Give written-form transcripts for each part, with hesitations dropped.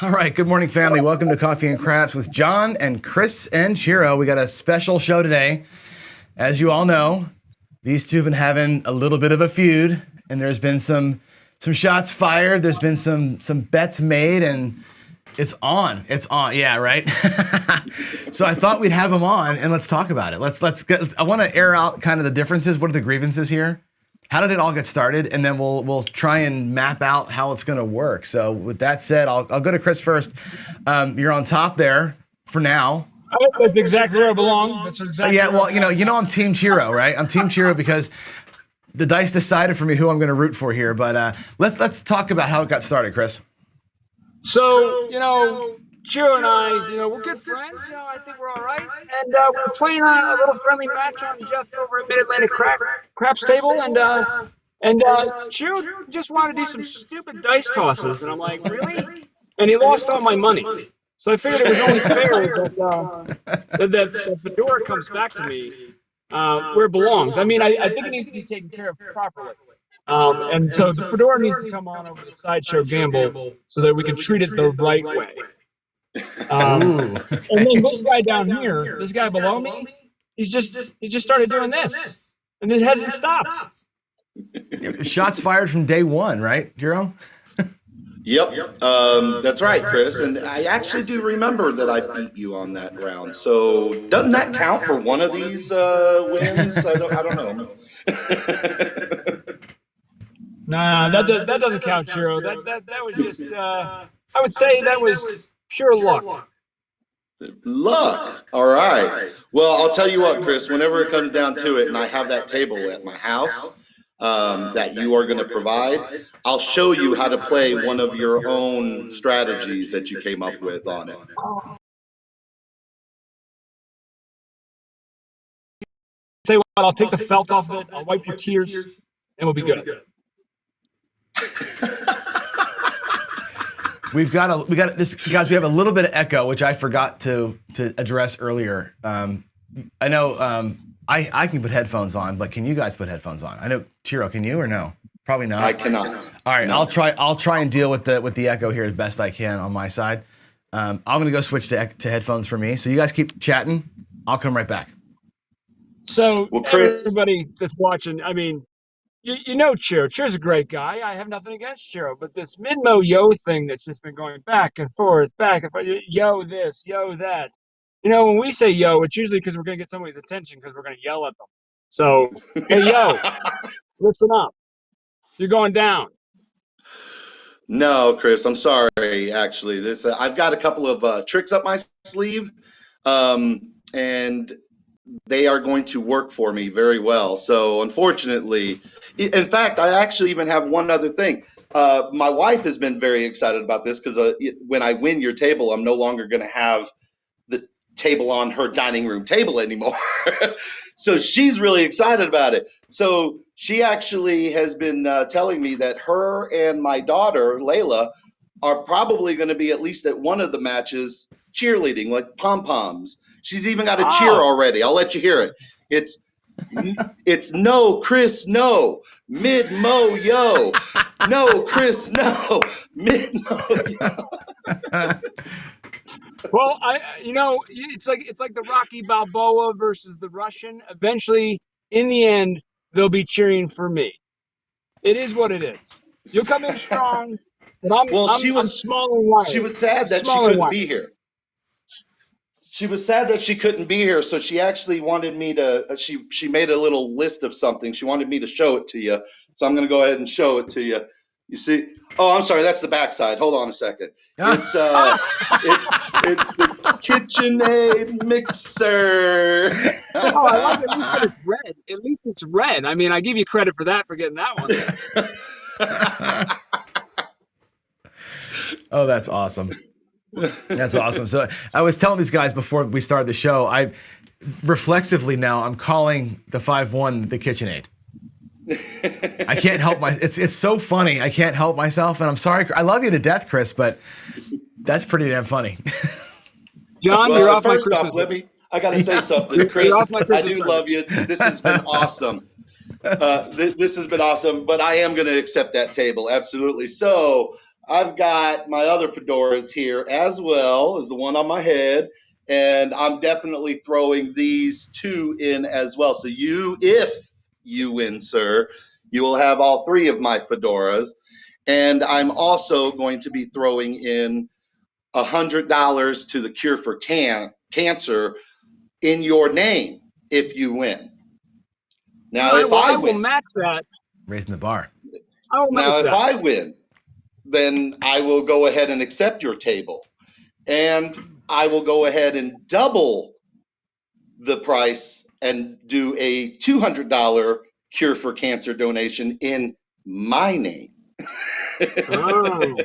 All right, good morning, family. Welcome to Coffee and Craps with John and Chris and Ciro. We got a special show today. As you all know, these two have been having a little bit of a feud, and there's been some shots fired. There's been some bets made, and it's on. It's on. Yeah, right. So I thought we'd have them on, and let's talk about it. Let's get. I want to air out kind of the differences. What are the grievances here? How did it all get started? And then we'll try and map out how it's going to work. So with that said, I'll go to Chris first. You're on top there for now. That's exactly where I belong. That's exactly. Yeah, well, you know, I'm Team Ciro, right? I'm Team Ciro because the dice decided for me who I'm going to root for here. But let's talk about how it got started, Chris. So, Ciro and I, we're good friends. I think we're all right. And we were playing a little friendly match on Jeff over at Mid-Atlantic Craps table. And Ciro just wanted to do some stupid dice tosses. And I'm like, really? And he lost all my money. So I figured it was only fair that Fedora comes back to me where it belongs. I mean, I think it needs to be taken care of properly. And so the Fedora needs to come on over to Sideshow Gamble so that we can treat it the right way. And then this guy down here, this guy below me, he just started doing this, and it hasn't stopped. Shots fired from day one, right, Ciro? Yep, that's right, Chris. And I actually do remember that I beat you on that round. So doesn't that count for one of these wins? I don't know. Nah, that doesn't count, Ciro. That was just I would say that was pure luck. Luck. All right. Well, I'll tell you what, Chris, whenever it comes down to it and I have that table at my house that you are going to provide, I'll show you how to play one of your own strategies that you came up with on it. Say what, I'll take the felt off it, I'll wipe your tears, and we'll be good. We got this, guys. We have a little bit of echo, which I forgot to address earlier. I know I can put headphones on, but can you guys put headphones on? I know, Ciro, can you or no? Probably not. I cannot. All right, No. I'll try and deal with the echo here as best I can on my side. I'm gonna go switch to headphones for me. So you guys keep chatting. I'll come right back. So, Well, Chris, everybody that's watching, I mean, you know Ciro. Ciro's a great guy. I have nothing against Ciro, but this Midmo yo thing that's just been going back and forth, yo this, yo that. When we say yo, it's usually because we're going to get somebody's attention because we're going to yell at them. So, hey, yo, listen up. You're going down. No, Chris, I'm sorry. Actually, this I've got a couple of tricks up my sleeve, and they are going to work for me very well. So, unfortunately, in fact, I actually even have one other thing. My wife has been very excited about this because when I win your table, I'm no longer going to have the table on her dining room table anymore. So she's really excited about it. So she actually has been telling me that her and my daughter, Layla, are probably going to be at least at one of the matches cheerleading, like pom-poms. She's even got a cheer already. I'll let you hear it. It's no, Chris, no. Mid-mo, yo. No, Chris, no. Mid-mo, yo. Well, it's like the Rocky Balboa versus the Russian. Eventually, in the end, they'll be cheering for me. It is what it is. You'll come in strong, but I'm small and wiry. She was sad that she couldn't be here. She was sad that she couldn't be here, so she actually wanted me to. She made a little list of something. She wanted me to show it to you, so I'm going to go ahead and show it to you. You see? Oh, I'm sorry. That's the backside. Hold on a second. It's it's the KitchenAid mixer. Oh, I like at least that it's red. At least it's red. I mean, I give you credit for that, for getting that one. Oh, that's awesome. That's awesome. So I was telling these guys before we started the show, I reflexively now I'm calling the 5-1 the KitchenAid. I can't help it's so funny. I can't help myself, and I'm sorry. I love you to death, Chris, but that's pretty damn funny. John, well, you're off my first Christmas off, list. I got to say something, Chris. I do list. love you. This has been awesome. This has been awesome, but I am going to accept that table, absolutely. So I've got my other fedoras here as well as the one on my head, and I'm definitely throwing these two in as well. So if you win, sir, you will have all three of my fedoras, and I'm also going to be throwing in $100 to the Cure for Cancer in your name if you win. Now, All right, if well, I I will win, match that. Raising the bar. I will match now if that. I win, then I will go ahead and accept your table, and I will go ahead and double the price and do a $200 Cure for Cancer donation in my name. Oh.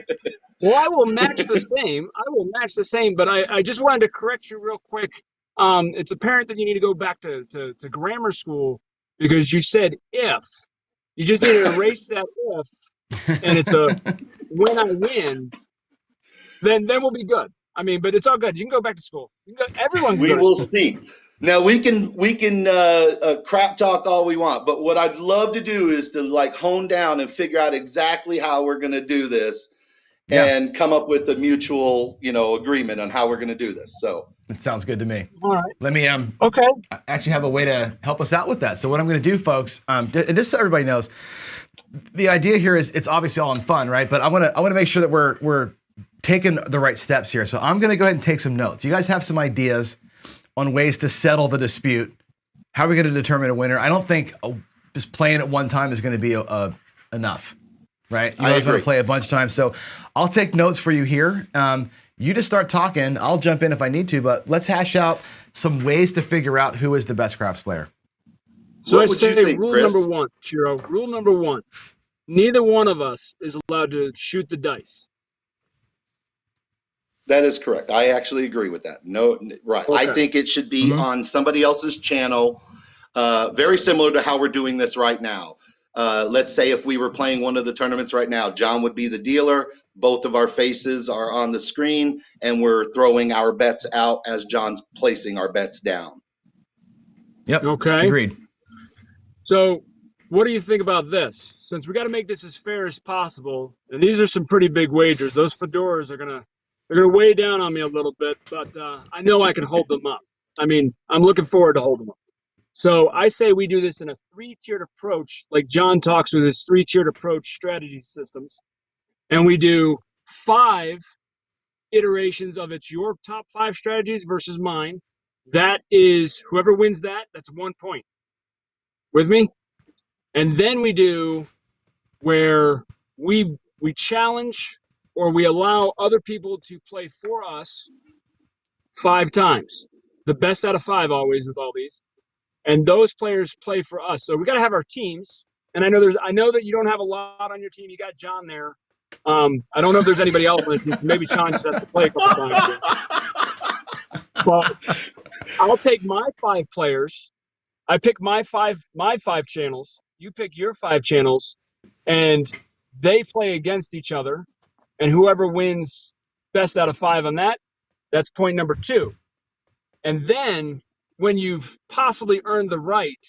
Well, I will match the same. I will match the same, but I just wanted to correct you real quick. It's apparent that you need to go back to grammar school because you said if. You just need to erase that if, and it's a when I win, then we'll be good. I mean, but it's all good. You can go back to school. Everyone can We go to will school. see. Now we can crap talk all we want, but what I'd love to do is to like hone down and figure out exactly how we're going to do this, Yeah, and come up with a mutual, agreement on how we're going to do this. So it sounds good to me. All right. Let me Okay. actually have a way to help us out with that. So what I'm going to do, folks, and just so everybody knows, the idea here is it's obviously all in fun, right? But I want to make sure that we're taking the right steps here. So I'm going to go ahead and take some notes. You guys have some ideas on ways to settle the dispute. How are we going to determine a winner? I don't think just playing it one time is going to be enough, right? You I guys want agree. to play a bunch of times. So I'll take notes for you here. You just start talking. I'll jump in if I need to, but let's hash out some ways to figure out who is the best craps player. So what I would you say think, rule Chris? number one, Chiro. Rule number one: neither one of us is allowed to shoot the dice. That is correct. I actually agree with that. No, right. I Okay. think it should be Mhm. on somebody else's channel, very similar to how we're doing this right now. Let's say if we were playing one of the tournaments right now, John would be the dealer. Both of our faces are on the screen, and we're throwing our bets out as John's placing our bets down. Yep. Okay. Agreed. So, what do you think about this? Since we got to make this as fair as possible, and these are some pretty big wagers. Those fedoras are they're gonna weigh down on me a little bit, but I know I can hold them up. I mean, I'm looking forward to holding them up. So I say we do this in a three-tiered approach, like John talks with his three-tiered approach strategy systems, and we do 5 iterations of it's your top 5 strategies versus mine. That is whoever wins that, that's 1 point. With me? And then we do where we challenge or we allow other people to play for us 5 times. The best out of 5 always with all these. And those players play for us. So we got to have our teams. And I know that you don't have a lot on your team. You got John there. I don't know if there's anybody else on the team, so maybe Sean just has to play a couple times here. But I'll take my 5 players. I pick my five channels. You pick your 5 channels, and they play against each other. And whoever wins best out of 5 on that, that's point number 2. And then when you've possibly earned the right,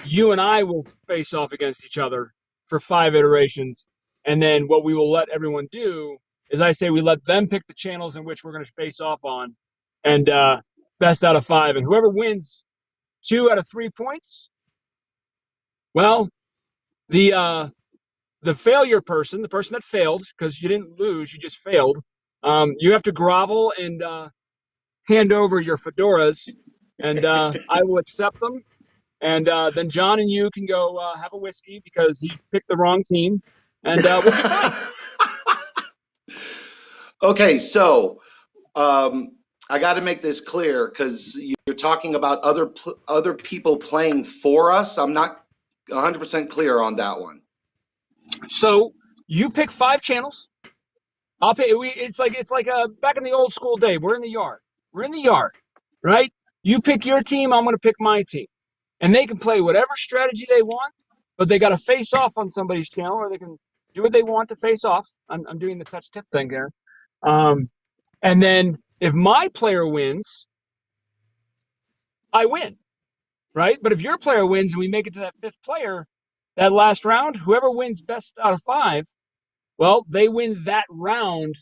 you and I will face off against each other for 5 iterations. And then what we will let everyone do is I say we let them pick the channels in which we're going to face off on, and best out of 5. And whoever wins 2 out of 3 points, well, the failure person, the person that failed, because you didn't lose, you just failed, you have to grovel and hand over your fedoras, and I will accept them. And then John and you can go have a whiskey because he picked the wrong team, and we'll be fine. Okay, so I got to make this clear because you're talking about other people playing for us. I'm not 100% clear on that one. So you pick 5 channels. I'll pick. It's like back in the old school day. We're in the yard. We're in the yard, right? You pick your team. I'm going to pick my team, and they can play whatever strategy they want, but they got to face off on somebody's channel, or they can do what they want to face off. I'm doing the touch tip thing here, and then if my player wins, I win, right? But if your player wins and we make it to that 5th player, that last round, whoever wins best out of 5 well, they win that round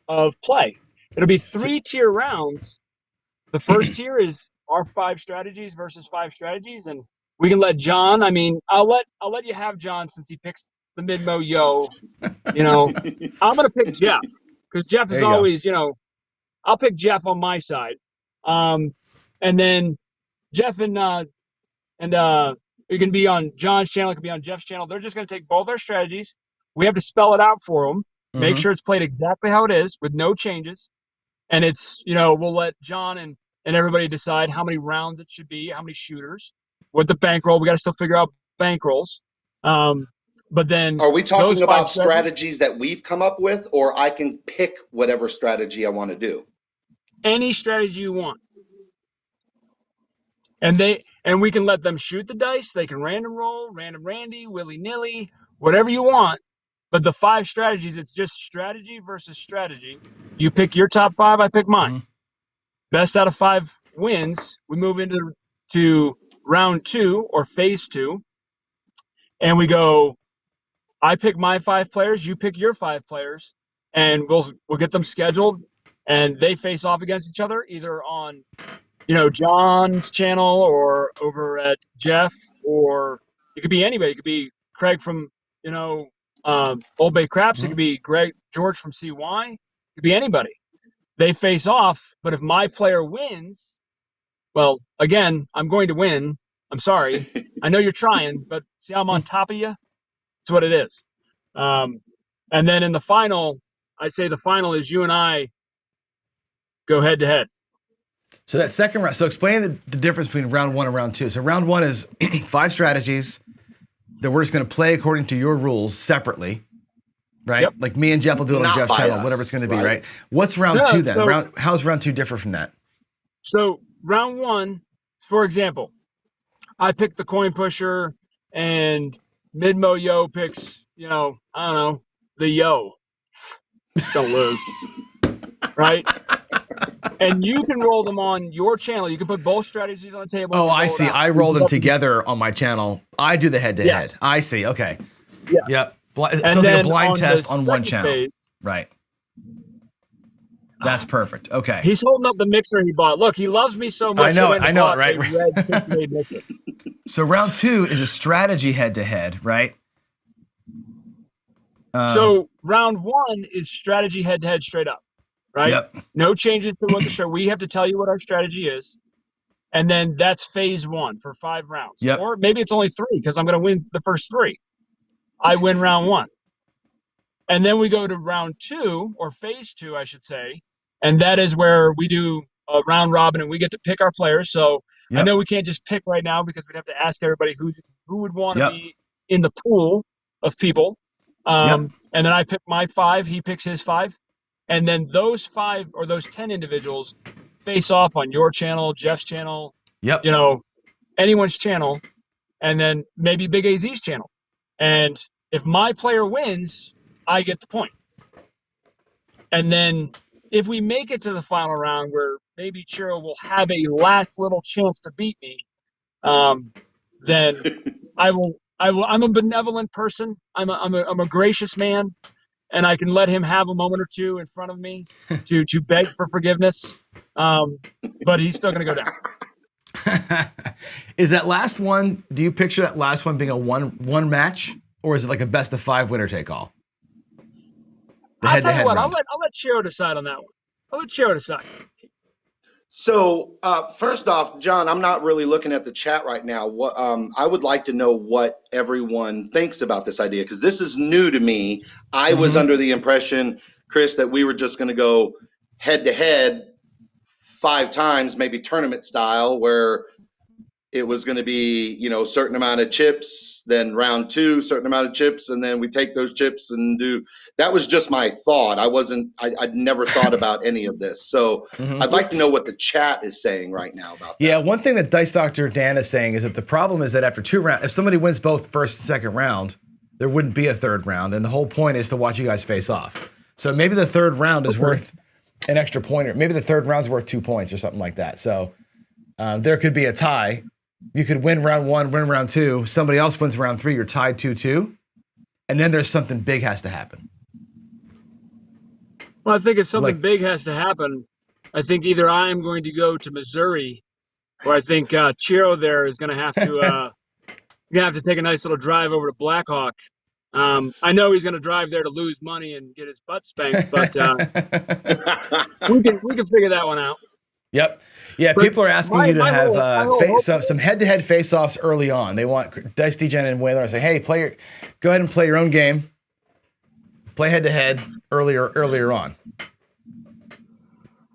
of play. It'll be 3-tier rounds. The first tier is our 5 strategies versus 5 strategies, and we can let John. I mean, I'll let you have John since he picks the mid-mo yo. You know, I'm gonna pick Jeff because Jeff There is you go. always, I'll pick Jeff on my side, and then Jeff and it can be on John's channel, it can be on Jeff's channel. They're just gonna take both our strategies. We have to spell it out for them, make sure it's played exactly how it is with no changes, and it's we'll let John and everybody decide how many rounds it should be, how many shooters, what the bankroll. We got to still figure out bankrolls. But then Are we those talking 5 about strategies that we've come up with, or I can pick whatever strategy I want to do? Any strategy you want. And we can let them shoot the dice. They can random roll, random Randy, willy-nilly, whatever you want. But the 5 strategies, it's just strategy versus strategy. You pick your top 5, I pick mine. Best out of 5 wins. We move into round 2 or phase 2. And we go, I pick my 5 players, you pick your 5 players, and we'll get them scheduled, and they face off against each other either on John's channel or over at Jeff, or it could be anybody. It could be Craig from Old Bay Craps. It could be George from CY. It could be anybody. They face off, but if my player wins, well, again, I'm going to win. I'm sorry. I know you're trying, but see how I'm on top of you? That's what it is. And then in the final, I say the final is you and I go head to head. So that second round, so explain the difference between round 1 and round 2. So round 1 is 5 strategies that we're just going to play according to your rules separately, right? Yep. Like me and Jeff will do it on Jeff's channel, whatever it's going to be, right? What's round 2 then? So, how's round 2 differ from that? So round 1, for example, I pick the coin pusher and Midmo Yo picks, I don't know, the Yo. Don't lose. Right? And you can roll them on your channel. You can put both strategies on the table. Oh, I see. I roll them together on my channel. I do the head-to-head. Yes. I see. Okay. Yeah. Yep. So And it's like a then blind test on one second channel. phase, Right. That's perfect. Okay. he's holding up the mixer he bought. Look, he loves me so much. I know that it, bought right? a red KitchenAid mixer. So round 2 is a strategy head-to-head, right? So round 1 is strategy head-to-head straight up, right? Yep. No changes to what the show. We have to tell you what our strategy is. And then that's phase 1 for 5 rounds. Yep. Or maybe it's only 3 because I'm going to win the first 3. I win round 1. And then we go to round 2, or phase 2, I should say. And that is where we do a round robin and we get to pick our players. So I know we can't just pick right now because we'd have to ask everybody who would want to be in the pool of people. And then I pick my 5, he picks his 5. And then those 5 or those 10 individuals face off on your channel, Jeff's channel, anyone's channel, and then maybe Big AZ's channel. And if my player wins, I get the point. And then if we make it to the final round where maybe Ciro will have a last little chance to beat me, then I'm a benevolent person. I'm a gracious man, and I can let him have a moment or two in front of me to beg for forgiveness. But he's still going to go down. Is that last one? Do you picture that last one being a one match, or is it like a best of 5 winner take all? I'll tell you what. I'll let Ciro decide on that one. I'll let Ciro decide. So first off, John, I'm not really looking at the chat right now. What I would like to know what everyone thinks about this idea, because this is new to me. I was under the impression, Chris, that we were just going to go head to head 5 times, maybe tournament style, where it was going to be, a certain amount of chips, then round 2, certain amount of chips, and then we take those chips and do. That was just my thought. I'd never thought about any of this. So I'd like to know what the chat is saying right now about that. Yeah, one thing that Dice Doctor Dan is saying is that the problem is that after 2 rounds, if somebody wins both first and second round, there wouldn't be a third round, and the whole point is to watch you guys face off. So maybe the third round is worth an extra point, or maybe the third round's worth 2 points or something like that. So there could be a tie. You could win round 1, win round 2. Somebody else wins round 3. You're tied 2-2, and then there's something big has to happen. Well, I think if something Like, big has to happen, I think either I am going to go to Missouri, or I think Ciro there is going to have to take a nice little drive over to Blackhawk. I know he's going to drive there to lose money and get his butt spanked, but we can figure that one out. yep. Yeah, But people are asking my you to my have whole my whole hope some head-to-head face-offs early on. They want Dice Degen and Whaler to say, "Hey, go ahead and play your own game. Play head-to-head earlier on."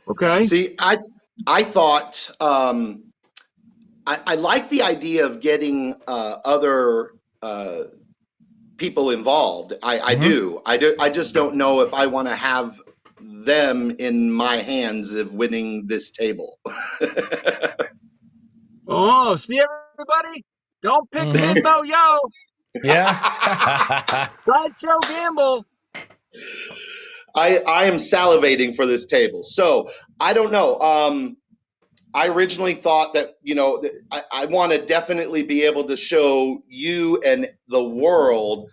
okay. See, I thought I like the idea of getting other people involved. I do. I just don't know if I want to have them in my hands of winning this table. Oh, see everybody? Don't pick Mhm. Mambo Yo. Yeah. Sideshow Gamble. I am salivating for this table. So I don't know. I originally thought that, I want to definitely be able to show you and the world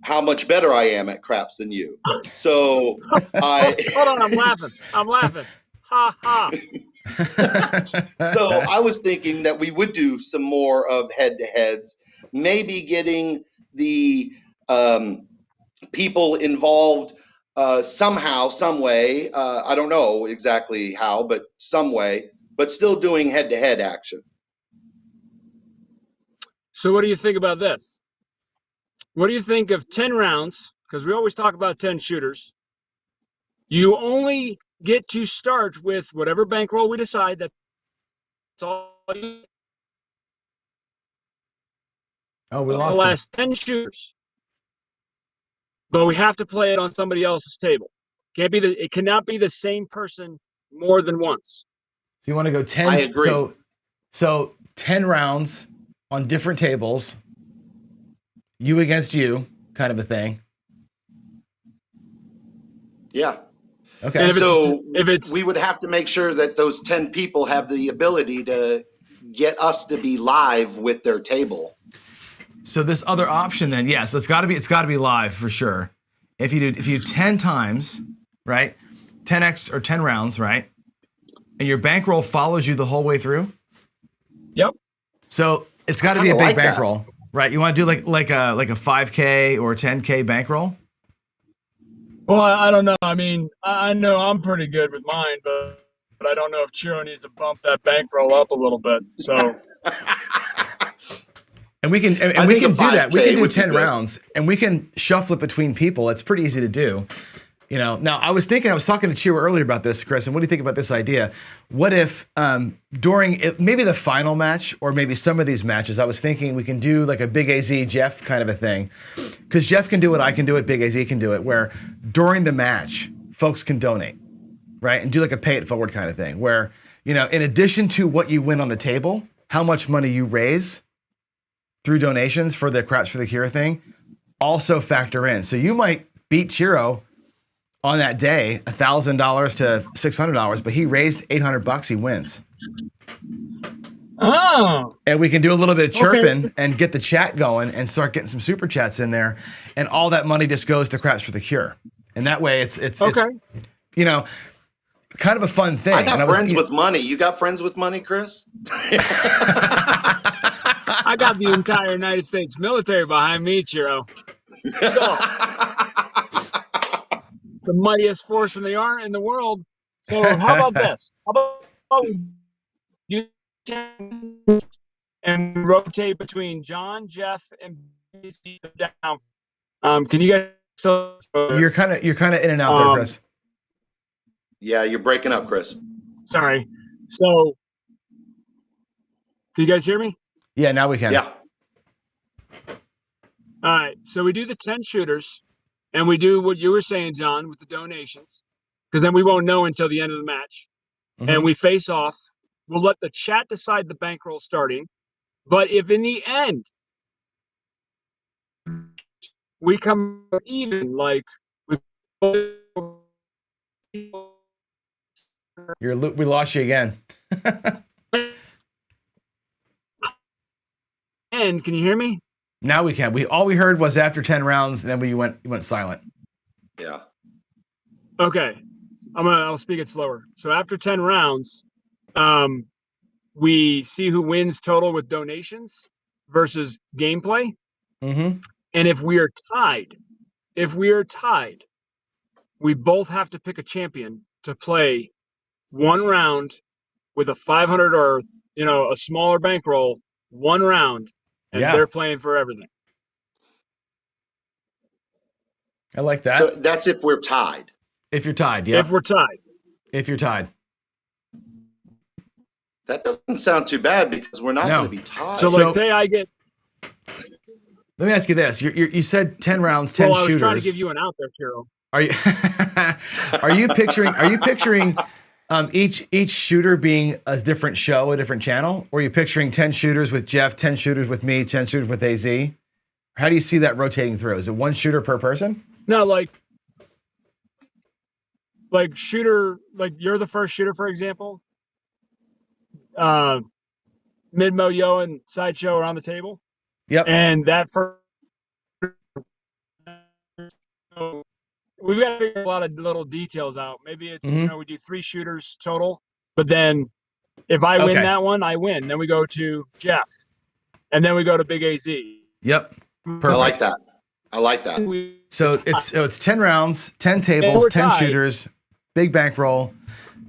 how much better I am at craps than you. So Hold on, I'm laughing. Ha ha. so I was thinking that we would do some more of head-to-heads, maybe getting the people involved somehow, some way. I don't know exactly how, but some way, but still doing head-to-head action. So what do you think about this? What do you think of 10 rounds? Because we always talk about 10 shooters. You only get to start with whatever bankroll we decide. That's all you Oh, we the lost him. last 10 shooters. But we have to play it on somebody else's table. It cannot be the same person more than once. So you want to go 10? I agree. So 10 rounds on different tables, you against you, kind of a thing. Yeah. Okay. And if it's we would have to make sure that those 10 people have the ability to get us to be live with their table. So this other option then, yeah, so it's got to be live for sure. If you do 10 times, right? 10x or 10 rounds, right? And your bankroll follows you the whole way through? Yep. So it's got to be a big like bankroll, right? You want to do like a 5K or 10K bankroll? Well, I don't know. I mean, I know I'm pretty good with mine, but I don't know if Chiro needs to bump that bankroll up a little bit. So And we can I we think a can do that. We 5K can do would be 10 good. rounds and we can shuffle it between people. It's pretty easy to do. Now I was talking to Chiro earlier about this, Chris, and what do you think about this idea? What if during maybe the final match or maybe some of these matches, I was thinking we can do like a Big AZ Jeff kind of a thing. Because Jeff can do it, I can do it, Big AZ can do it, where during the match, folks can donate, right? And do like a pay it forward kind of thing where, in addition to what you win on the table, how much money you raise through donations for the Craps for the Cure thing also factor in. So you might beat Chiro on that day, $1,000 to $600, but he raised $800. He wins. Oh. And we can do a little bit of chirping and get the chat going and start getting some super chats in there, and all that money just goes to Craps for the Cure. And that way, it's kind of a fun thing. I got friends with money. You got friends with money, Chris? I got the entire United States military behind me, Chiro. So, the mightiest force in the world. So how about this? How about you and rotate between John, Jeff, and BC down? Can you guys still? You're kind of in and out there, Chris. Yeah, you're breaking up, Chris. Sorry. So, can you guys hear me? Yeah, now we can. Yeah. All right. So we do the 10 shooters, and we do what you were saying, John, with the donations, because then we won't know until the end of the match. Mm-hmm. And we face off. We'll let the chat decide the bankroll starting. But if in the end we come even, like we lost you again. end, can you hear me? Now we can. All we heard was after 10 rounds, and then you went silent. Yeah. Okay, I'll speak it slower. So after 10 rounds, we see who wins total with donations versus gameplay. Mm-hmm. And if we are tied, we both have to pick a champion to play one round with a 500 or a smaller bankroll, one round, and Yeah, they're playing for everything. I like So that. that's if we're tied. If you're tied, If yep. we're tied. If you're tied. That doesn't sound too bad because we're not No. going to be tied. So like, say I get. Let me ask you this: you said 10 rounds, 10 Well, I was shooters. trying to give you an out there, Ciro. Are you are you picturing each shooter being a different show, a different channel? Or are you picturing 10 shooters with Jeff, 10 shooters with me, 10 shooters with AZ? How do you see that rotating through? Is it one shooter per person? No, like shooter, like you're the first shooter, for example. Midmo, Yo, and Sideshow are on the table. Yep. And that first, we've got to figure a lot of little details out. Maybe it's we do 3 shooters total, but then if I win that one, I win. Then we go to Jeff, and then we go to Big AZ. Yep. Perfect. I like that. So it's 10 rounds, 10 tables, 10 tied. shooters, big bankroll,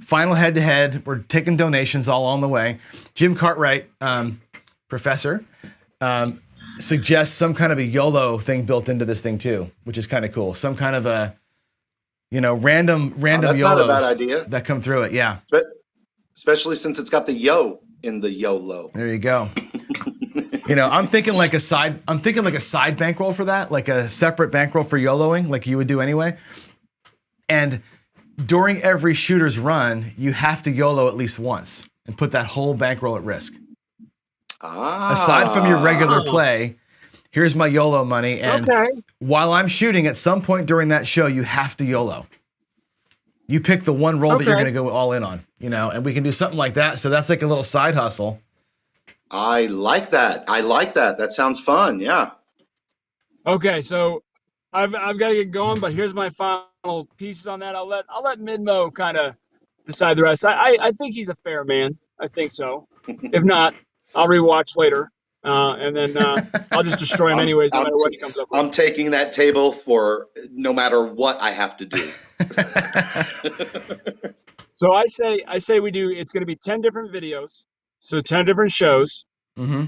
final head-to-head. We're taking donations all on the way. Jim Cartwright, professor, suggests some kind of a YOLO thing built into this thing too, which is kind of cool. Some kind of a, random that's YOLOs not a bad idea. that come through it. Yeah. But especially since it's got the yo in the YOLO. There you go. I'm thinking like a side bankroll for that, like a separate bankroll for YOLOing, like you would do anyway. And during every shooter's run, you have to YOLO at least once and put that whole bankroll at risk. Aside from your regular play, here's my YOLO money. And while I'm shooting, at some point during that show, you have to YOLO. You pick the one roll that you're going to go all in on, and we can do something like that. So that's like a little side hustle. I like that. That sounds fun. Yeah. Okay, so I've got to get going, but here's my final pieces on that. I'll let Midmo kind of decide the rest. I think he's a fair man. I think so. If not, I'll rewatch later, and then I'll just destroy him anyways, no matter what he comes up with. I'm taking that table for no matter what I have to do. So I say we do. It's going to be 10 different videos, so 10 different shows. Mm-hmm.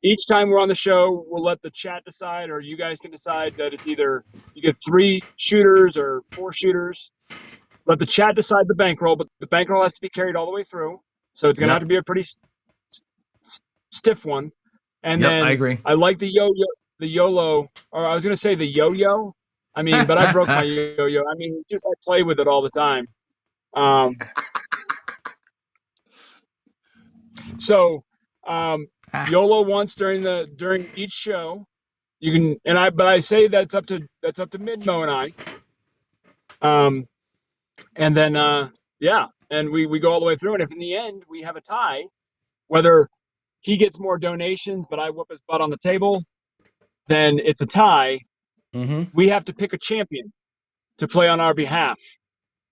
Each time we're on the show, we'll let the chat decide, or you guys can decide that it's either you get 3 shooters or 4 shooters. Let the chat decide the bankroll, but the bankroll has to be carried all the way through. So it's going to have to be a pretty stiff one. And then I agree. I like the YOLO, or I was going to say the yo-yo. I mean, but I broke my yo-yo. I mean, just I play with it all the time. So YOLO once during each show. You can, but I say that's up to Midmo and I. And then and we go all the way through, and if in the end we have a tie, whether he gets more donations but I whoop his butt on the table, then it's a tie. Mm-hmm. We have to pick a champion to play on our behalf.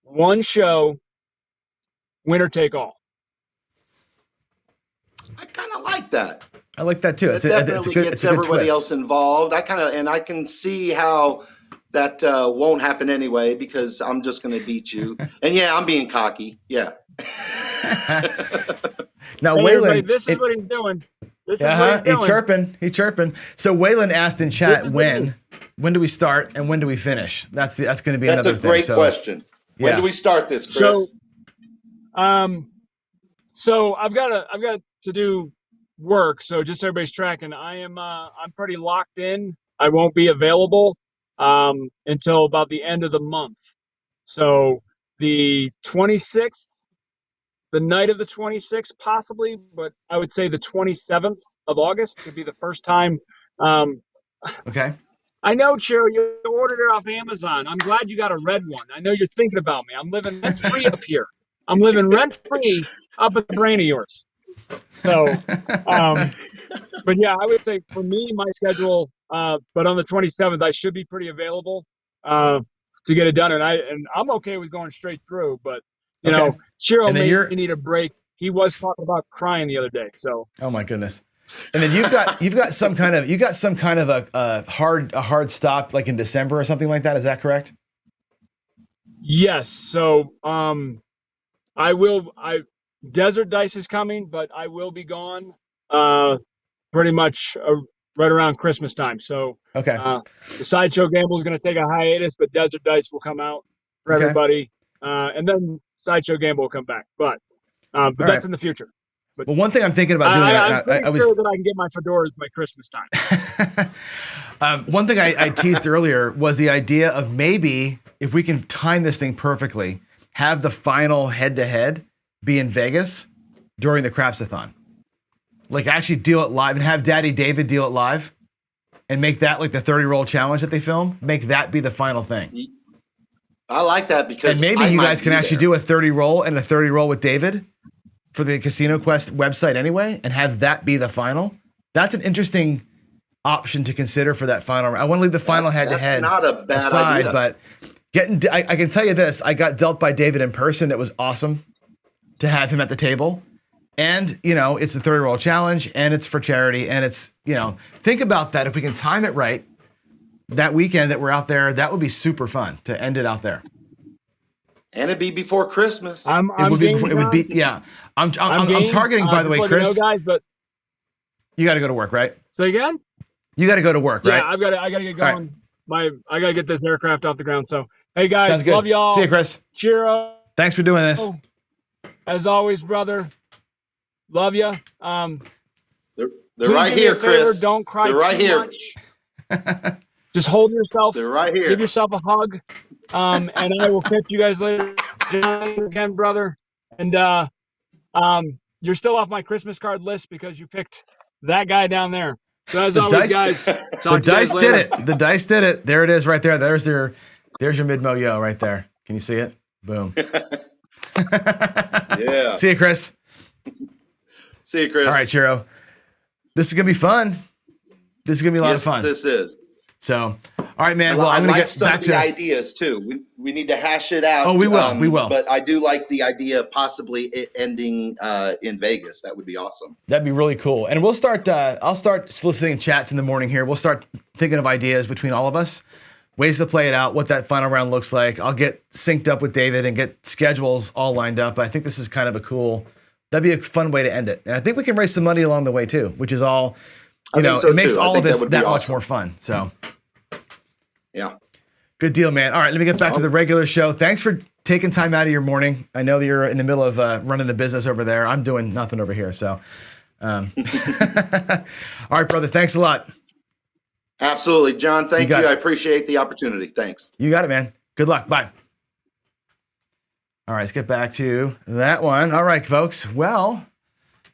One show, winner take all. I kind of like that. I like that too. It definitely gets everybody else involved. I can see how that won't happen anyway because I'm just going to beat you. And yeah, I'm being cocky. Yeah. Now, hey, Waylon, this is what he's doing. This is what he's doing. He's chirping. So Waylon asked in chat when do we start and when do we finish? That's going to be another thing. That's a great question. Yeah. When do we start this, Chris? So I've got to do work. So just so everybody's tracking, I'm pretty locked in. I won't be available until about the end of the month. So the 26th, the night of the 26th, possibly, but I would say the 27th of August could be the first time. Okay. I know, Ciro, you ordered it off Amazon. I'm glad you got a red one. I know you're thinking about me. I'm living rent-free up here. I'm living rent-free up at the brain of yours. So, but yeah, I would say for me, my schedule, but on the 27th, I should be pretty available. to get it done. And I'm okay with going straight through, but you Okay. know, Ciro And then may need a break. He was talking about crying the other day. So oh my goodness. And then you've got some kind of a hard stop like in December or something like that. Is that correct? yes. So Desert Dice is coming, but I will be gone pretty much right around Christmas time. So Okay. the Sideshow Gamble is going to take a hiatus, but Desert Dice will come out for Okay. everybody. And then Sideshow Gamble will come back. But that's right. in the future. But Well, one thing I'm thinking about doing, I'm pretty sure that I can get my fedoras by Christmas time. one thing I teased earlier was the idea of maybe if we can time this thing perfectly, have the final head-to-head be in Vegas during the Crapsathon. Like actually deal it live and have Daddy David deal it live and make that like the 30-roll challenge that they film. Make that be the final thing. I like that because and maybe you guys can actually do a 30-roll and a 30-roll with David for the Casino Quest website anyway, and have that be the final. That's an interesting option to consider for that final round. I want to leave the final head-to-head not a bad aside, idea. but I can tell you this, I got dealt by David in person. It was awesome to have him at the table. And, you know, it's the 30-roll challenge, and it's for charity, and it's, you know, think about that. If we can time it right, that weekend that we're out there, that would be super fun to end it out there. And it'd be before Christmas. I'm targeting, by the way, Chris. Know, guys, but you got to go to work, right? Say again? You got to go to work, right? Yeah, I got to get going. Right. I got to get this aircraft off the ground. So, hey guys, love y'all. See you, Chris. Ciro. Thanks for doing this. As always, brother. Love you. They're right here, Chris. Don't cry They're right too here. much. Just hold yourself. They're right here. Give yourself a hug. And I will catch you guys later. John, again, brother. And you're still off my Christmas card list because you picked that guy down there. So as always, guys, the dice did it. The dice did it. There it is, right there. There's your mid-mo yo right there. Can you see it? Boom. Yeah. See you, Chris. See you, Chris. All right, Ciro. This is gonna be fun. This is gonna be a lot of fun. This is. So, all right, man. Well, I'm gonna get some back of to the ideas too. We need to hash it out. Oh, we will. We will. But I do like the idea of possibly it ending in Vegas. That would be awesome. That'd be really cool. And we'll start. I'll start soliciting chats in the morning here. We'll start thinking of ideas between all of us, ways to play it out, what that final round looks like. I'll get synced up with David and get schedules all lined up. I think this is kind of a cool. That'd be a fun way to end it. And I think we can raise some money along the way too, which is all. It makes all of this that much more fun. So. Yeah. Good deal, man. All right, let me get back to the regular show. Thanks for taking time out of your morning. I know that you're in the middle of running a business over there. I'm doing nothing over here. So, all right, brother. Thanks a lot. Absolutely, John. Thank you. I appreciate the opportunity. Thanks. You got it, man. Good luck. Bye. All right, let's get back to that one. All right, folks. Well,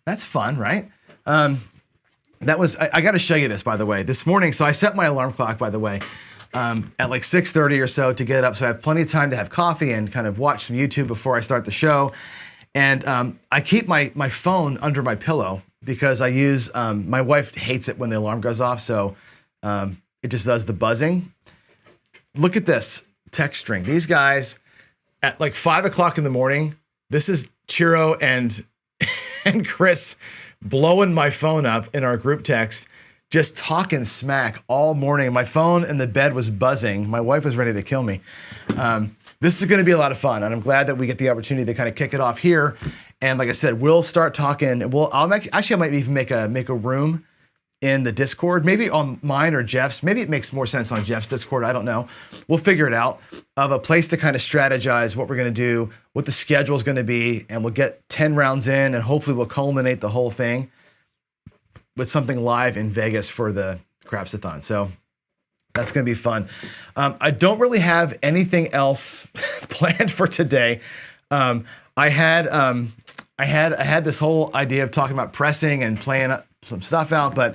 that's fun, right? That was, I got to show you this, by the way, this morning. So I set my alarm clock, by the way, at like 6:30 or so to get up. So I have plenty of time to have coffee and kind of watch some YouTube before I start the show. And I keep my phone under my pillow because I use, my wife hates it when the alarm goes off. So it just does the buzzing. Look at this text string. These guys at like 5 o'clock in the morning, this is Ciro and Chris blowing my phone up in our group text, just talking smack all morning. My phone in the bed was buzzing. My wife was ready to kill me. This is going to be a lot of fun, and I'm glad that we get the opportunity to kind of kick it off here. And like I said, we'll start talking. I might even make a room in the Discord, maybe on mine or Jeff's. Maybe it makes more sense on Jeff's Discord. I don't know. We'll figure it out, of a place to kind of strategize what we're going to do, what the schedule is going to be, and we'll get 10 rounds in, and hopefully we'll culminate the whole thing with something live in Vegas for the Crapsathon. So that's going to be fun. I don't really have anything else planned for today. I had this whole idea of talking about pressing and playing some stuff out, but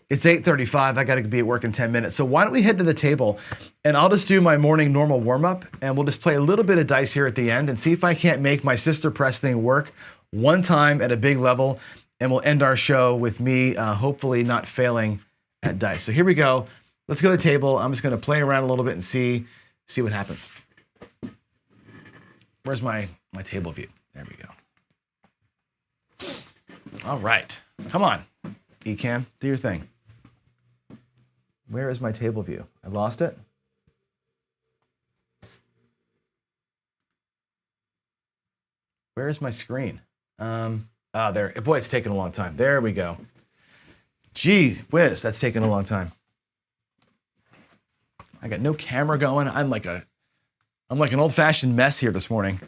it's 8:35. I got to be at work in 10 minutes. So why don't we head to the table, and I'll just do my morning normal warm up, and we'll just play a little bit of dice here at the end and see if I can't make my sister press thing work one time at a big level, and we'll end our show with me hopefully not failing at dice. So here we go. Let's go to the table. I'm just going to play around a little bit and see See what happens. Where's my table view? There we go. All right. Come on, Ecamm, do your thing. Where is my table view? I lost it. Where is my screen? There. Boy, it's taking a long time. There we go. Gee whiz, that's taking a long time. I got no camera going. I'm like an old-fashioned mess here this morning.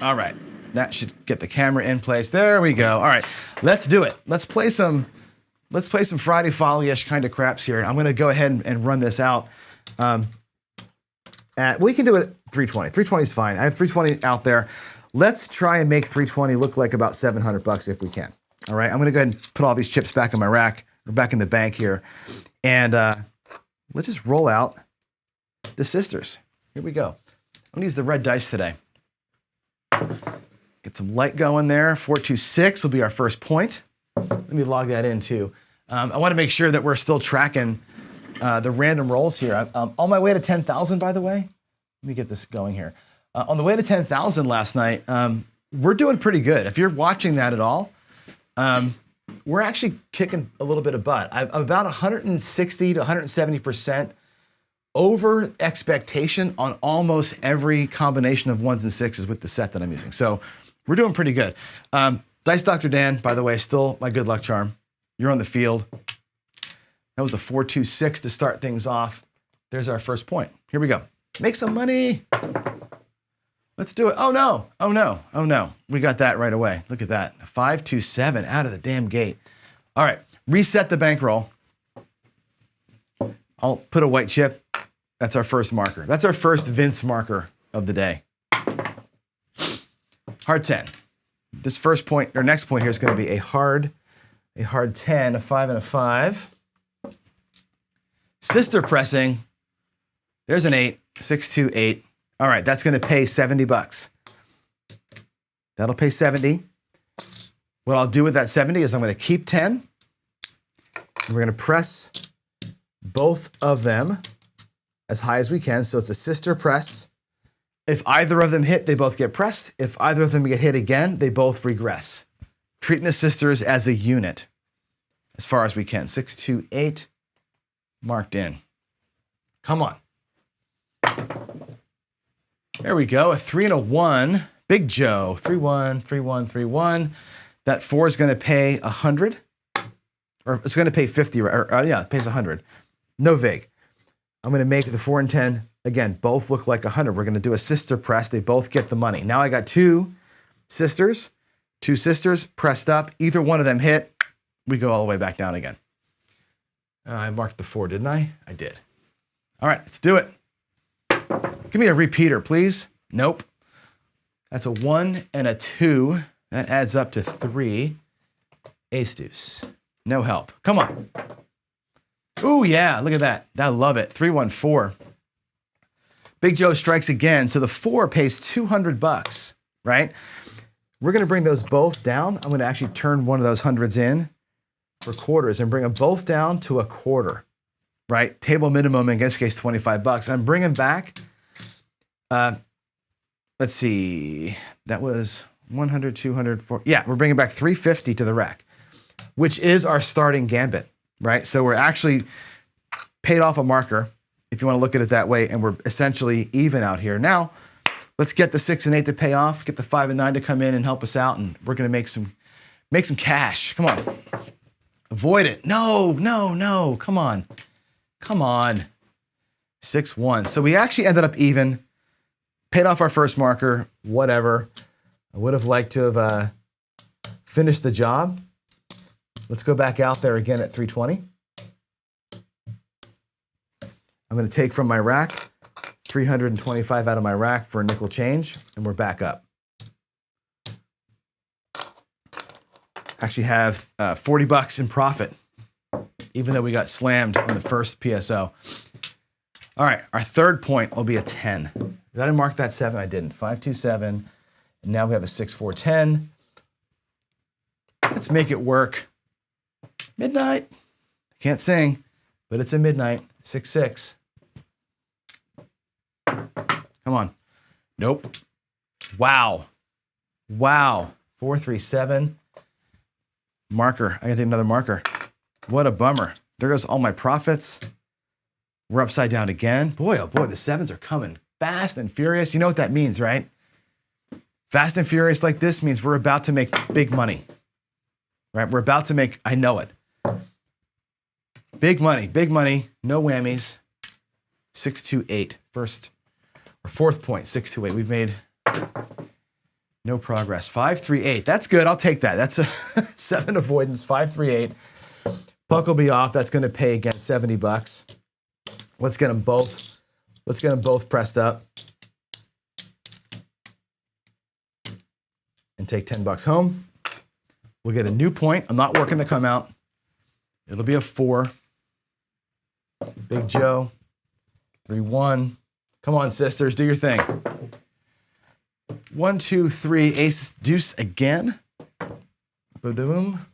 All right, that should get the camera in place. There we go. All right, let's do it. Let's play some Friday Folly-ish kind of craps here. I'm going to go ahead and run this out. We can do it at 320. 320 is fine. I have 320 out there. Let's try and make 320 look like about $700 if we can. All right, I'm going to go ahead and put all these chips back in my rack, or back in the bank here. And let's just roll out the sisters. Here we go. I'm going to use the red dice today. Get some light going there. 426 will be our first point. Let me log that in too. I want to make sure that we're still tracking the random rolls here. I'm on my way to 10,000, by the way. Let me get this going here. On the way to 10,000 last night, we're doing pretty good. If you're watching that at all, we're actually kicking a little bit of butt. I'm about 160 to 170% over expectation on almost every combination of ones and sixes with the set that I'm using. So we're doing pretty good. Dice Dr. Dan, by the way, still my good luck charm. You're on the field. That was a 426 to start things off. There's our first point. Here we go. Make some money. Let's do it. Oh no, oh no, oh no. We got that right away. Look at that. 527 out of the damn gate. All right, reset the bankroll. I'll put a white chip. That's our first marker. That's our first Vince marker of the day. Hard 10. This first point, or next point here is going to be a hard 10, a 5 and a 5. Sister pressing. There's an 8, 6, 2, 8. All right, that's going to pay $70. That'll pay 70. What I'll do with that 70 is I'm going to keep 10. And we're going to press both of them as high as we can. So it's a sister press. If either of them hit, they both get pressed. If either of them get hit again, they both regress. Treating the sisters as a unit as far as we can. 6, 2, 8, marked in. Come on. There we go, a 3 and a 1. Big Joe, 3, 1, 3, 1, 3, 1. That 4 is going to pay 100, or it's going to pay 50, yeah, it pays 100. No vig. I'm going to make the 4 and 10, again, both look like 100. We're going to do a sister press. They both get the money. Now I got two sisters pressed up. Either one of them hit, we go all the way back down again. I marked the 4, didn't I? I did. All right, let's do it. Give me a repeater, please. Nope. That's a 1 and a 2. That adds up to 3. Ace deuce. No help. Come on. Ooh, yeah, look at that. I love it. 3, 1, 4. Big Joe strikes again. So the 4 pays $200, right? We're going to bring those both down. I'm going to actually turn one of those hundreds in for quarters and bring them both down to a quarter, right? Table minimum, in this case, $25. I'm bringing back, let's see, that was 100, 200, 400. Yeah, we're bringing back 350 to the rack, which is our starting gambit, right? So we're actually paid off a marker, if you want to look at it that way, and we're essentially even out here. Now, let's get the 6 and 8 to pay off, get the 5 and 9 to come in and help us out, and we're going to make some cash. Come on. Avoid it. No. Come on. 6, 1. So we actually ended up even, paid off our first marker, whatever. I would have liked to have finished the job. Let's go back out there again at 320. I'm going to take from my rack 325 out of my rack for a nickel change, and we're back up. Actually have $40 in profit, even though we got slammed on the first PSO. All right, our third point will be a 10. Did I mark that 7? I didn't. 5, 2, 7. And now we have a 6, 4, 10. Let's make it work. Midnight. Can't sing, but it's a midnight. 6, 6. Come on. Nope. Wow. Wow. 4, 3, 7. Marker. I gotta take another marker. What a bummer. There goes all my profits. We're upside down again. Boy, oh boy, the 7s are coming fast and furious. You know what that means, right? Fast and furious like this means we're about to make big money, right? We're about to make, I know it. Big money, no whammies. 6, 2, 8. First or fourth point, 6, 2, 8. We've made no progress. 5, 3, 8. That's good. I'll take that. That's a 7 avoidance. 5, 3, 8. Puck will be off. That's going to pay again $70. Let's get them both. Let's get them both pressed up. And take $10 home. We'll get a new point. I'm not working the come out. It'll be a 4. Big Joe. 3, 1. Come on, sisters, do your thing. 1, 2, 3. Ace, deuce again. Boom.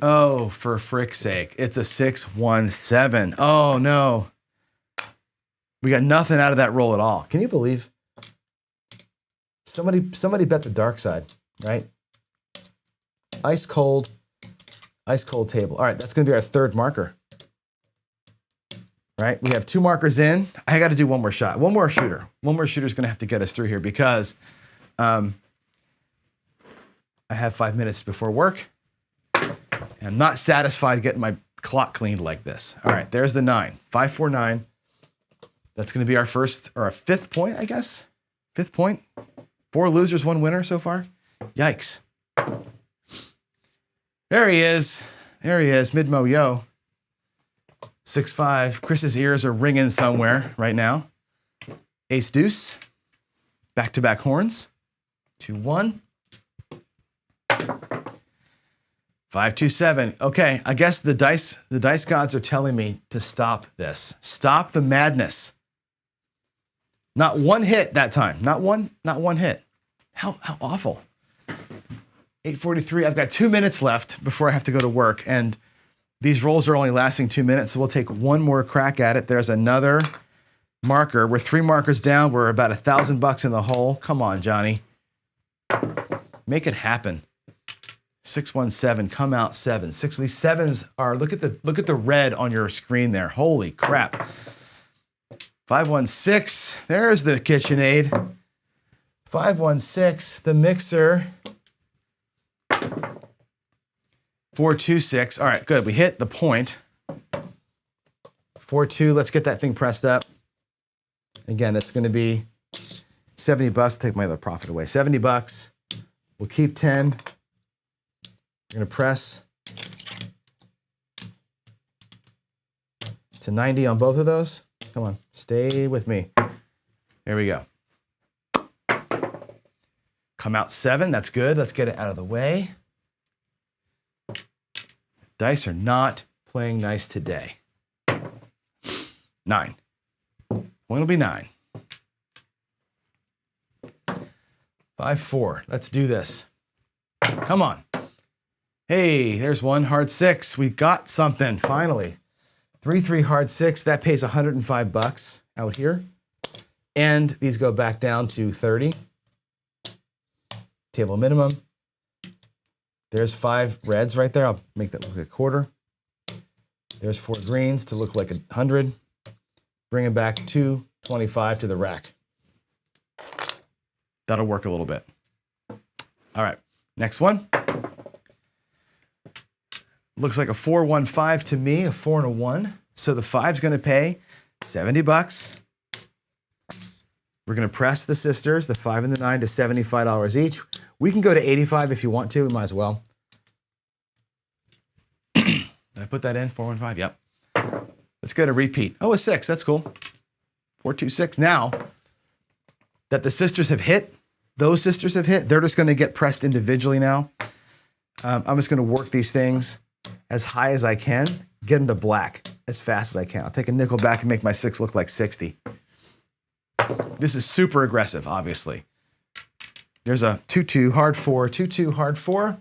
Oh, for frick's sake. It's a 6, 1, 7. Oh, no. We got nothing out of that roll at all. Can you believe? Somebody bet the dark side, right? Ice cold table. All right, that's going to be our third marker. Right? We have 2 markers in. I got to do one more shot. One more shooter. One more shooter is going to have to get us through here because I have 5 minutes before work. And I'm not satisfied getting my clock cleaned like this. All right, there's the 9. 5, 4, 9. That's going to be our first or our 5th point, I guess. 5th point. 4 losers, 1 winner so far. Yikes. There he is. There he is. Mid-mo yo. 6, 5. Chris's ears are ringing somewhere right now. Ace deuce. Back-to-back horns. 2, 1. 5, 2, 7. Okay, I guess the dice gods are telling me to stop this. Stop the madness. Not one hit that time. Not one hit. How awful. 8:43. I've got 2 minutes left before I have to go to work, and these rolls are only lasting 2 minutes, so we'll take one more crack at it. There's another marker. We're 3 markers down. We're about $1,000 in the hole. Come on, Johnny. Make it happen. 6, 1, 7. Come out 7. 6. These 7s are. Look at the red on your screen there. Holy crap. 5, 1, 6. There's the KitchenAid. 5, 1, 6. The mixer. 4, 2, 6. All right, good. We hit the point. 4, 2. Let's get that thing pressed up. Again, it's going to be $70. Take my other profit away. $70. We'll keep 10. We're going to press to 90 on both of those. Come on, stay with me. There we go. Come out 7. That's good. Let's get it out of the way. Dice are not playing nice today. 9. Point will be 9. 5, 4. Let's do this. Come on. Hey, there's one hard 6. We got something finally. 3, 3 hard 6. That pays $105 out here. And these go back down to 30. Table minimum. There's 5 reds right there. I'll make that look like a quarter. There's 4 greens to look like 100. Bring it back 225 to the rack. That'll work a little bit. All right, next one. Looks like a 4, 1, 5 to me, a 4 and a 1. So the 5's going to pay $70. We're going to press the sisters, the 5 and the 9, to $75 each. We can go to 85 if you want to. We might as well. Did I put that in? 4, 1, 5. Yep. Let's get a repeat. Oh, a 6. That's cool. 4, 2, 6. Now that the sisters have hit, those sisters have hit, they're just going to get pressed individually now. I'm just going to work these things as high as I can, get them to black as fast as I can. I'll take a nickel back and make my 6 look like 60. This is super aggressive, obviously. There's a 2, 2 hard 4, 2, 2 hard 4.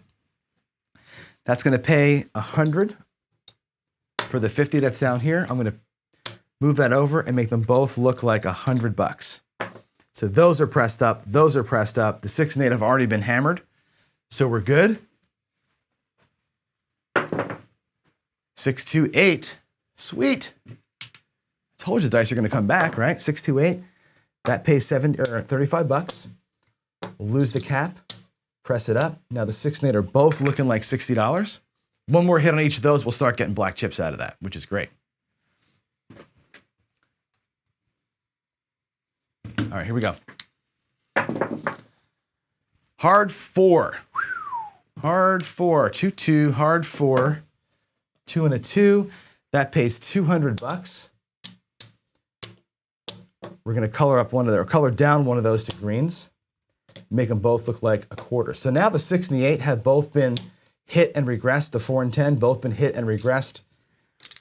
That's going to pay $100 for the 50 that's down here. I'm going to move that over and make them both look like $100. So those are pressed up. Those are pressed up. The 6 and 8 have already been hammered. So we're good. 6, 2, 8. Sweet. I told you the dice are going to come back, right? 6, 2, 8. That pays $35. We'll lose the cap. Press it up. Now the 6 and 8 are both looking like $60. One more hit on each of those, we'll start getting black chips out of that, which is great. All right, here we go. Hard 4. Hard 4. 2, 2. Hard 4. 2 and a 2. That pays $200. We're going to color down one of those to greens. Make them both look like a quarter. So now the 6 and the 8 have both been hit and regressed. The 4 and 10 both been hit and regressed.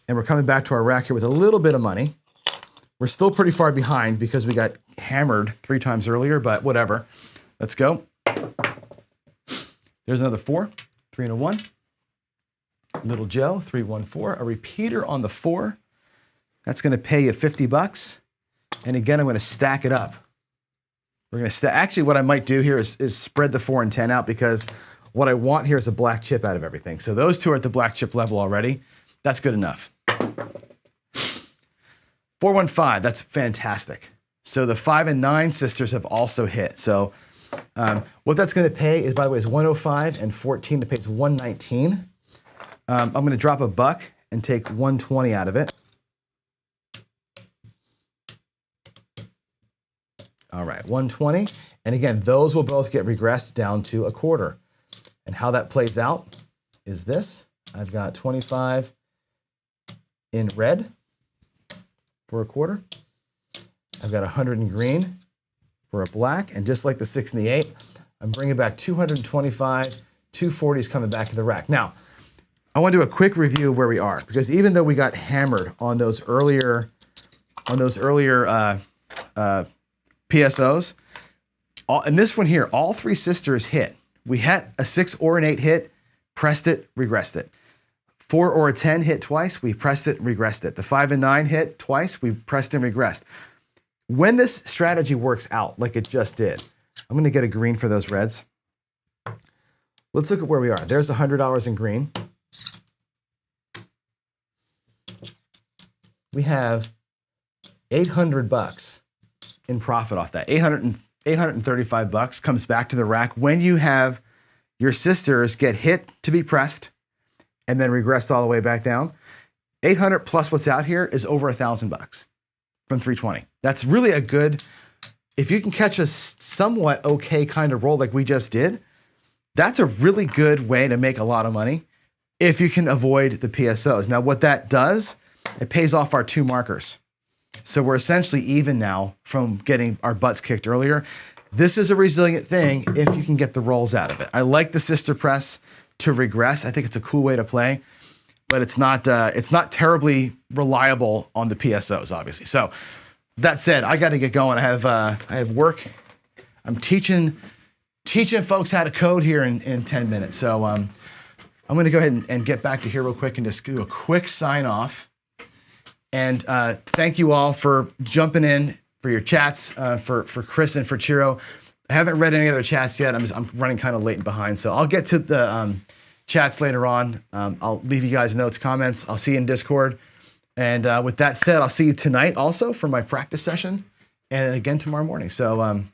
And we're coming back to our rack here with a little bit of money. We're still pretty far behind because we got hammered 3 times earlier, but whatever. Let's go. There's another 4, 3 and a 1. Little Joe, 3, 1, 4. A repeater on the 4. That's going to pay you $50. And again, I'm going to stack it up. We're going to actually, what I might do here is spread the 4 and 10 out, because what I want here is a black chip out of everything. So those two are at the black chip level already. That's good enough. 4, 1, 5. That's fantastic. So the 5 and 9 sisters have also hit. So what that's going to pay is, by the way, is 105 and 14. It pays 119. I'm going to drop $1 and take 120 out of it. All right, 120. And again, those will both get regressed down to a quarter. And how that plays out is this. I've got 25 in red for a quarter. I've got 100 in green for a black. And just like the 6 and the 8, I'm bringing back 225, 240s coming back to the rack. Now, I want to do a quick review of where we are, because even though we got hammered on those earlier PSOs, and this one here, all 3 sisters hit. We had a 6 or an 8 hit, pressed it, regressed it. 4 or a 10 hit twice, we pressed it, regressed it. The 5 and 9 hit twice, we pressed and regressed. When this strategy works out like it just did, I'm going to get a green for those reds. Let's look at where we are. There's $100 in green. We have $800 in profit off that. $835 comes back to the rack when you have your sisters get hit to be pressed and then regressed all the way back down. 800 plus what's out here is over $1,000 from 320. That's really a good, if you can catch a somewhat okay kind of roll like we just did, that's a really good way to make a lot of money if you can avoid the PSOs. Now what that does, it pays off our 2 markers. So we're essentially even now from getting our butts kicked earlier. This is a resilient thing if you can get the rolls out of it. I like the sister press to regress. I think it's a cool way to play, but it's not terribly reliable on the PSOs, obviously. So that said, I got to get going. I have work. I'm teaching folks how to code here in 10 minutes. So I'm going to go ahead and get back to here real quick and just do a quick sign off. And thank you all for jumping in for your chats, for Chris and for Ciro. I haven't read any other chats yet. I'm running kind of late and behind. So I'll get to the chats later on. I'll leave you guys notes, comments. I'll see you in Discord. And with that said, I'll see you tonight also for my practice session, and again tomorrow morning. So,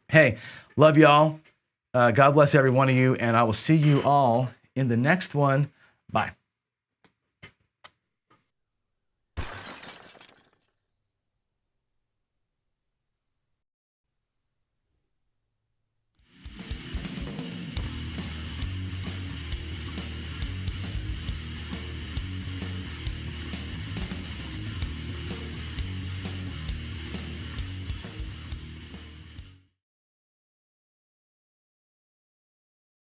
hey, love y'all. God bless every one of you, and I will see you all in the next one. Bye.